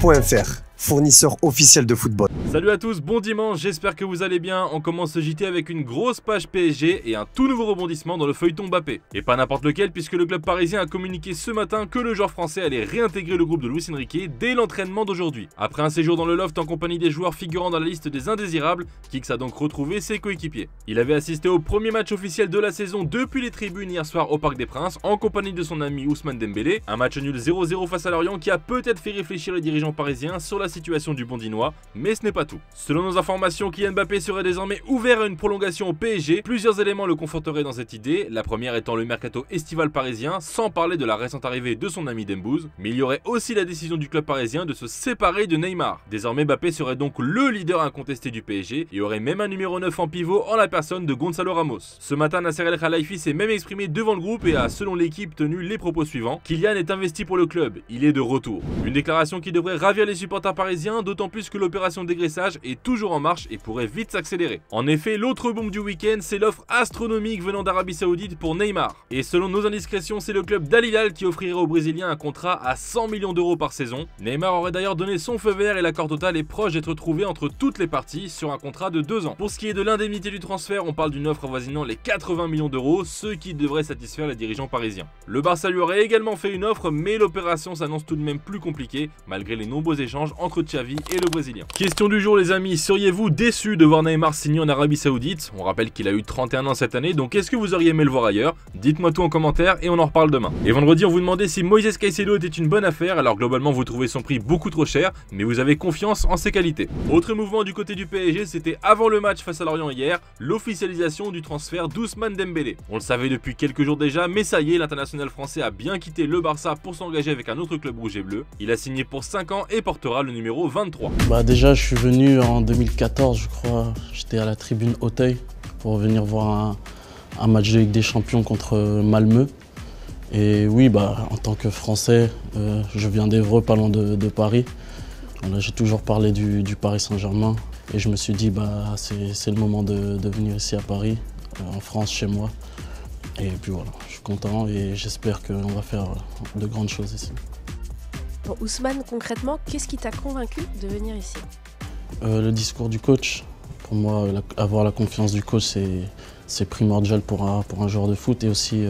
JT.fr, fournisseur officiel de football. Salut à tous, bon dimanche, j'espère que vous allez bien. On commence ce JT avec une grosse page PSG et un tout nouveau rebondissement dans le feuilleton Mbappé. Et pas n'importe lequel, puisque le club parisien a communiqué ce matin que le joueur français allait réintégrer le groupe de Luis Enrique dès l'entraînement d'aujourd'hui. Après un séjour dans le loft en compagnie des joueurs figurant dans la liste des indésirables, Kix a donc retrouvé ses coéquipiers. Il avait assisté au premier match officiel de la saison depuis les tribunes hier soir au Parc des Princes en compagnie de son ami Ousmane Dembélé. Un match nul 0-0 face à Lorient qui a peut-être fait réfléchir les dirigeants parisiens sur la situation du Bondinois, mais ce n'est pas tout. Selon nos informations, Kylian Mbappé serait désormais ouvert à une prolongation au PSG. Plusieurs éléments le conforteraient dans cette idée, la première étant le mercato estival parisien, sans parler de la récente arrivée de son ami Dembouz, mais il y aurait aussi la décision du club parisien de se séparer de Neymar. Désormais, Mbappé serait donc le leader incontesté du PSG et aurait même un numéro 9 en pivot en la personne de Gonzalo Ramos. Ce matin, Nasser El Khelaifi s'est même exprimé devant le groupe et a, selon l'équipe, tenu les propos suivants. Kylian est investi pour le club, il est de retour. Une déclaration qui devrait ravir les supporters parisiens, d'autant plus que l'opération dégraissage est toujours en marche et pourrait vite s'accélérer. En effet, l'autre bombe du week-end, c'est l'offre astronomique venant d'Arabie Saoudite pour Neymar. Et selon nos indiscrétions, c'est le club d'Al Hilal qui offrirait au Brésilien un contrat à 100 millions d'euros par saison. Neymar aurait d'ailleurs donné son feu vert et l'accord total est proche d'être trouvé entre toutes les parties sur un contrat de 2 ans. Pour ce qui est de l'indemnité du transfert, on parle d'une offre avoisinant les 80 millions d'euros, ce qui devrait satisfaire les dirigeants parisiens. Le Barça lui aurait également fait une offre, mais l'opération s'annonce tout de même plus compliquée, malgré les nombreux échanges entre Xavi et le Brésilien. Question du jour les amis, seriez-vous déçus de voir Neymar signer en Arabie Saoudite? On rappelle qu'il a eu 31 ans cette année, donc est-ce que vous auriez aimé le voir ailleurs? Dites-moi tout en commentaire et on en reparle demain. Et vendredi on vous demandait si Moïse Caicedo était une bonne affaire, alors globalement vous trouvez son prix beaucoup trop cher, mais vous avez confiance en ses qualités. Autre mouvement du côté du PSG, c'était avant le match face à Lorient hier, l'officialisation du transfert d'Ousmane Dembélé. On le savait depuis quelques jours déjà, mais ça y est, l'international français a bien quitté le Barça pour s'engager avec un autre club rouge et bleu. Il a signé pour 5 ans et portera le numéro 23. Déjà je suis venu en 2014 je crois, j'étais à la tribune Auteuil pour venir voir un match de Ligue des Champions contre Malmö. Et oui, en tant que Français, je viens d'Évreux, pas loin de Paris. J'ai toujours parlé du Paris Saint-Germain et je me suis dit c'est le moment de venir ici à Paris, en France, chez moi. Et puis voilà, je suis content et j'espère qu'on va faire de grandes choses ici. Bon, Ousmane, concrètement, qu'est-ce qui t'a convaincu de venir ici? Le discours du coach. Pour moi, avoir la confiance du coach, c'est primordial pour un joueur de foot et aussi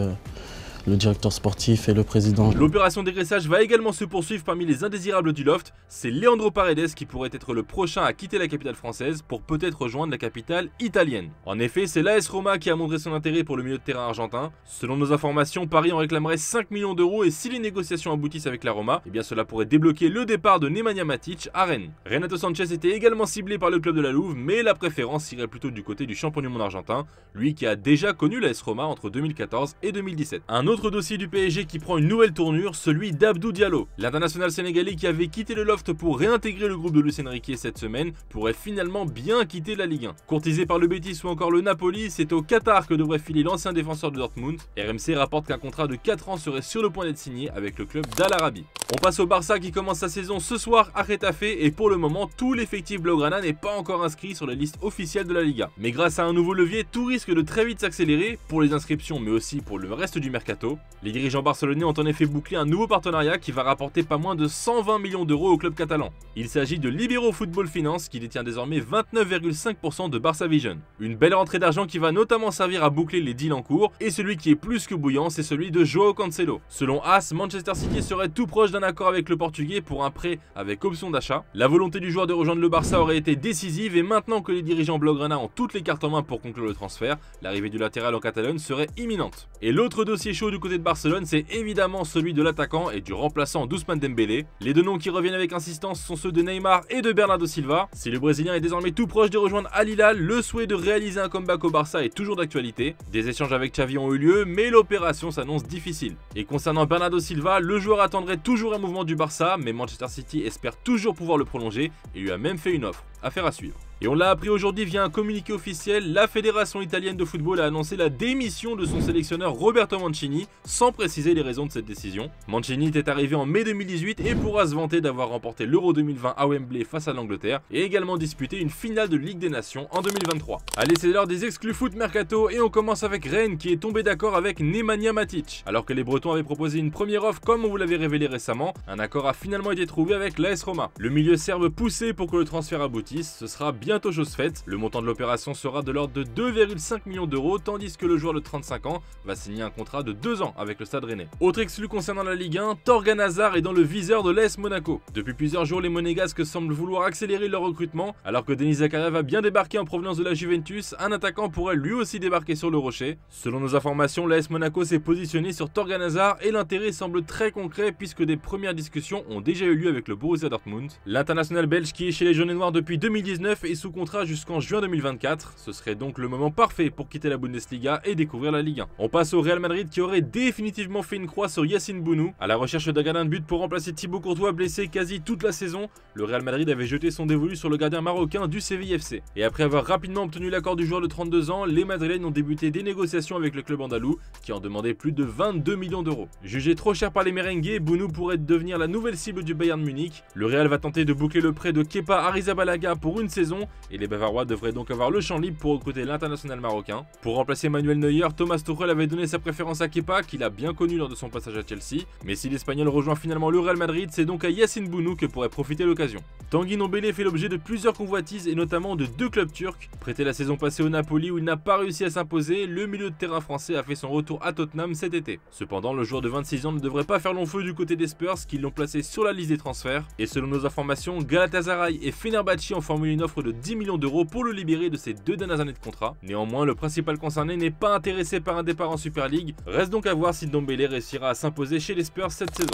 le directeur sportif et le président. L'opération dégraissage va également se poursuivre parmi les indésirables du loft. C'est Leandro Paredes qui pourrait être le prochain à quitter la capitale française pour peut-être rejoindre la capitale italienne. En effet, c'est l'AS Roma qui a montré son intérêt pour le milieu de terrain argentin. Selon nos informations, Paris en réclamerait 5 millions d'euros et si les négociations aboutissent avec la Roma, eh bien cela pourrait débloquer le départ de Nemanja Matic à Rennes. Renato Sanchez était également ciblé par le club de la Louve, mais la préférence irait plutôt du côté du champion du monde argentin, lui qui a déjà connu l'AS Roma entre 2014 et 2017. Un autre dossier du PSG qui prend une nouvelle tournure, celui d'Abdou Diallo. L'international sénégalais qui avait quitté le loft pour réintégrer le groupe de Luis Enrique cette semaine pourrait finalement bien quitter la Ligue 1. Courtisé par le Betis ou encore le Napoli, c'est au Qatar que devrait filer l'ancien défenseur de Dortmund. RMC rapporte qu'un contrat de 4 ans serait sur le point d'être signé avec le club d'Al Arabi. On passe au Barça qui commence sa saison ce soir à Getafe et pour le moment tout l'effectif blaugrana n'est pas encore inscrit sur la liste officielle de la Liga. Mais grâce à un nouveau levier, tout risque de très vite s'accélérer pour les inscriptions mais aussi pour le reste du mercato. Les dirigeants barcelonais ont en effet bouclé un nouveau partenariat qui va rapporter pas moins de 120 millions d'euros au club catalan. Il s'agit de Libero Football Finance qui détient désormais 29,5% de Barça Vision. Une belle rentrée d'argent qui va notamment servir à boucler les deals en cours et celui qui est plus que bouillant, c'est celui de Joao Cancelo. Selon AS, Manchester City serait tout proche d'un accord avec le Portugais pour un prêt avec option d'achat. La volonté du joueur de rejoindre le Barça aurait été décisive et maintenant que les dirigeants blaugrana ont toutes les cartes en main pour conclure le transfert, l'arrivée du latéral en Catalogne serait imminente. Et l'autre dossier chaud du côté de Barcelone, c'est évidemment celui de l'attaquant et du remplaçant d'Ousmane Dembélé. Les deux noms qui reviennent avec insistance sont ceux de Neymar et de Bernardo Silva. Si le Brésilien est désormais tout proche de rejoindre Al Hilal, le souhait de réaliser un comeback au Barça est toujours d'actualité. Des échanges avec Xavi ont eu lieu, mais l'opération s'annonce difficile. Et concernant Bernardo Silva, le joueur attendrait toujours un mouvement du Barça, mais Manchester City espère toujours pouvoir le prolonger et lui a même fait une offre. Affaire à suivre. Et on l'a appris aujourd'hui via un communiqué officiel, la Fédération italienne de football a annoncé la démission de son sélectionneur Roberto Mancini, sans préciser les raisons de cette décision. Mancini était arrivé en mai 2018 et pourra se vanter d'avoir remporté l'Euro 2020 à Wembley face à l'Angleterre et également disputé une finale de Ligue des Nations en 2023. Allez, c'est l'heure des exclus foot mercato et on commence avec Rennes qui est tombé d'accord avec Nemanja Matic. Alors que les Bretons avaient proposé une première offre comme on vous l'avait révélé récemment, un accord a finalement été trouvé avec l'AS Roma. Le milieu serbe poussé pour que le transfert aboutisse, ce sera bientôt chose faite. Le montant de l'opération sera de l'ordre de 2,5 millions d'euros tandis que le joueur de 35 ans va signer un contrat de 2 ans avec le Stade Rennais. Autre exclu concernant la Ligue 1, Thorgan Hazard est dans le viseur de l'AS Monaco. Depuis plusieurs jours, les Monégasques semblent vouloir accélérer leur recrutement, alors que Denis Zakaria va bien débarquer en provenance de la Juventus, un attaquant pourrait lui aussi débarquer sur le Rocher. Selon nos informations, l'AS Monaco s'est positionné sur Thorgan Hazard et l'intérêt semble très concret puisque des premières discussions ont déjà eu lieu avec le Borussia Dortmund. L'international belge qui est chez les jaunes et noirs depuis 2019 est sous contrat jusqu'en juin 2024. Ce serait donc le moment parfait pour quitter la Bundesliga et découvrir la Ligue 1. On passe au Real Madrid qui aurait définitivement fait une croix sur Yacine Bounou. À la recherche d'un gardien de but pour remplacer Thibaut Courtois blessé quasi toute la saison, le Real Madrid avait jeté son dévolu sur le gardien marocain du Séville FC. Et après avoir rapidement obtenu l'accord du joueur de 32 ans, les Madrilènes ont débuté des négociations avec le club andalou qui en demandait plus de 22 millions d'euros. Jugé trop cher par les merengues, Bounou pourrait devenir la nouvelle cible du Bayern Munich. Le Real va tenter de boucler le prêt de Kepa Arrizabalaga pour une saison et les Bavarois devraient donc avoir le champ libre pour recruter l'international marocain. Pour remplacer Manuel Neuer, Thomas Tuchel avait donné sa préférence à Kepa qu'il a bien connu lors de son passage à Chelsea. Mais si l'Espagnol rejoint finalement le Real Madrid, c'est donc à Yacine Bounou que pourrait profiter l'occasion. Tanguy Ndombele fait l'objet de plusieurs convoitises et notamment de 2 clubs turcs. Prêté la saison passée au Napoli où il n'a pas réussi à s'imposer, le milieu de terrain français a fait son retour à Tottenham cet été. Cependant, le joueur de 26 ans ne devrait pas faire long feu du côté des Spurs qui l'ont placé sur la liste des transferts. Et selon nos informations, Galatasaray et Fenerbahçe ont formulé une offre de 10 millions d'euros pour le libérer de ses 2 dernières années de contrat. Néanmoins, le principal concerné n'est pas intéressé par un départ en Super League. Reste donc à voir si Ndombele réussira à s'imposer chez les Spurs cette saison.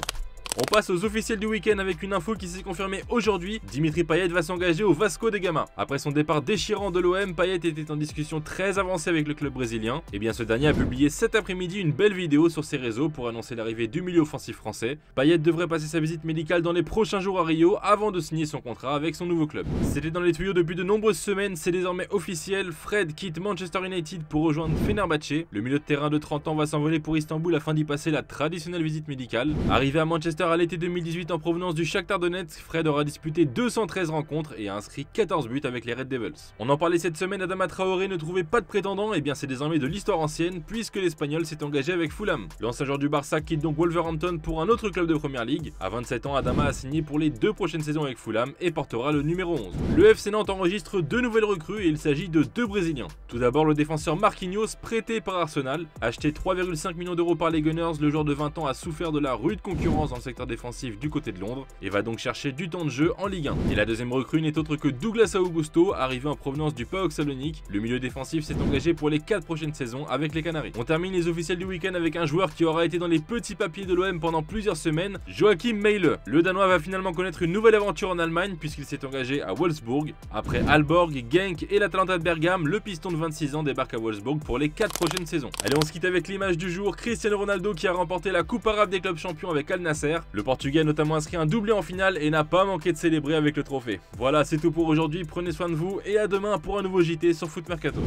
On passe aux officiels du week-end avec une info qui s'est confirmée aujourd'hui. Dimitri Payet va s'engager au Vasco da Gama. Après son départ déchirant de l'OM, Payet était en discussion très avancée avec le club brésilien. Et bien ce dernier a publié cet après-midi une belle vidéo sur ses réseaux pour annoncer l'arrivée du milieu offensif français. Payet devrait passer sa visite médicale dans les prochains jours à Rio avant de signer son contrat avec son nouveau club. C'était dans les tuyaux depuis de nombreuses semaines, c'est désormais officiel. Fred quitte Manchester United pour rejoindre Fenerbahçe. Le milieu de terrain de 30 ans va s'envoler pour Istanbul afin d'y passer la traditionnelle visite médicale. Arrivé à Manchester à l'été 2018 en provenance du Shakhtar Donetsk, Fred aura disputé 213 rencontres et a inscrit 14 buts avec les Red Devils. On en parlait cette semaine, Adama Traoré ne trouvait pas de prétendant, et bien c'est désormais de l'histoire ancienne puisque l'Espagnol s'est engagé avec Fulham. L'ancien joueur du Barça quitte donc Wolverhampton pour un autre club de Première Ligue. À 27 ans, Adama a signé pour les 2 prochaines saisons avec Fulham et portera le numéro 11. Le FC Nantes enregistre 2 nouvelles recrues et il s'agit de 2 Brésiliens. Tout d'abord le défenseur Marquinhos, prêté par Arsenal. Acheté 3,5 millions d'euros par les Gunners, le joueur de 20 ans a souffert de la rude concurrence dans le secteur défensif du côté de Londres et va donc chercher du temps de jeu en Ligue 1. Et la deuxième recrue n'est autre que Douglas Augusto, arrivé en provenance du PAOK Salonique. Le milieu défensif s'est engagé pour les 4 prochaines saisons avec les Canaries. On termine les officiels du week-end avec un joueur qui aura été dans les petits papiers de l'OM pendant plusieurs semaines, Joachim Meile. Le Danois va finalement connaître une nouvelle aventure en Allemagne puisqu'il s'est engagé à Wolfsburg. Après Aalborg, Genk et l'Atalanta de Bergame, le piston de 26 ans débarque à Wolfsburg pour les 4 prochaines saisons. Allez, on se quitte avec l'image du jour, Cristiano Ronaldo qui a remporté la Coupe arabe des clubs champions avec Al Nasser. Le Portugais a notamment inscrit un doublé en finale et n'a pas manqué de célébrer avec le trophée. Voilà, c'est tout pour aujourd'hui, prenez soin de vous et à demain pour un nouveau JT sur Foot Mercato.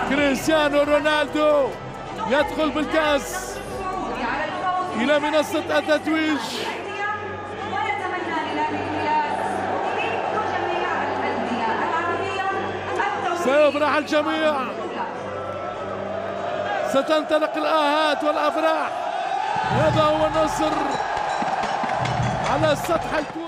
كريستيانو رونالدو يدخل بالكأس إلى منصة التتويج. سيفرح الجميع، ستنطلق الآهات والأفراح. هذا هو النصر على السطح الكبير.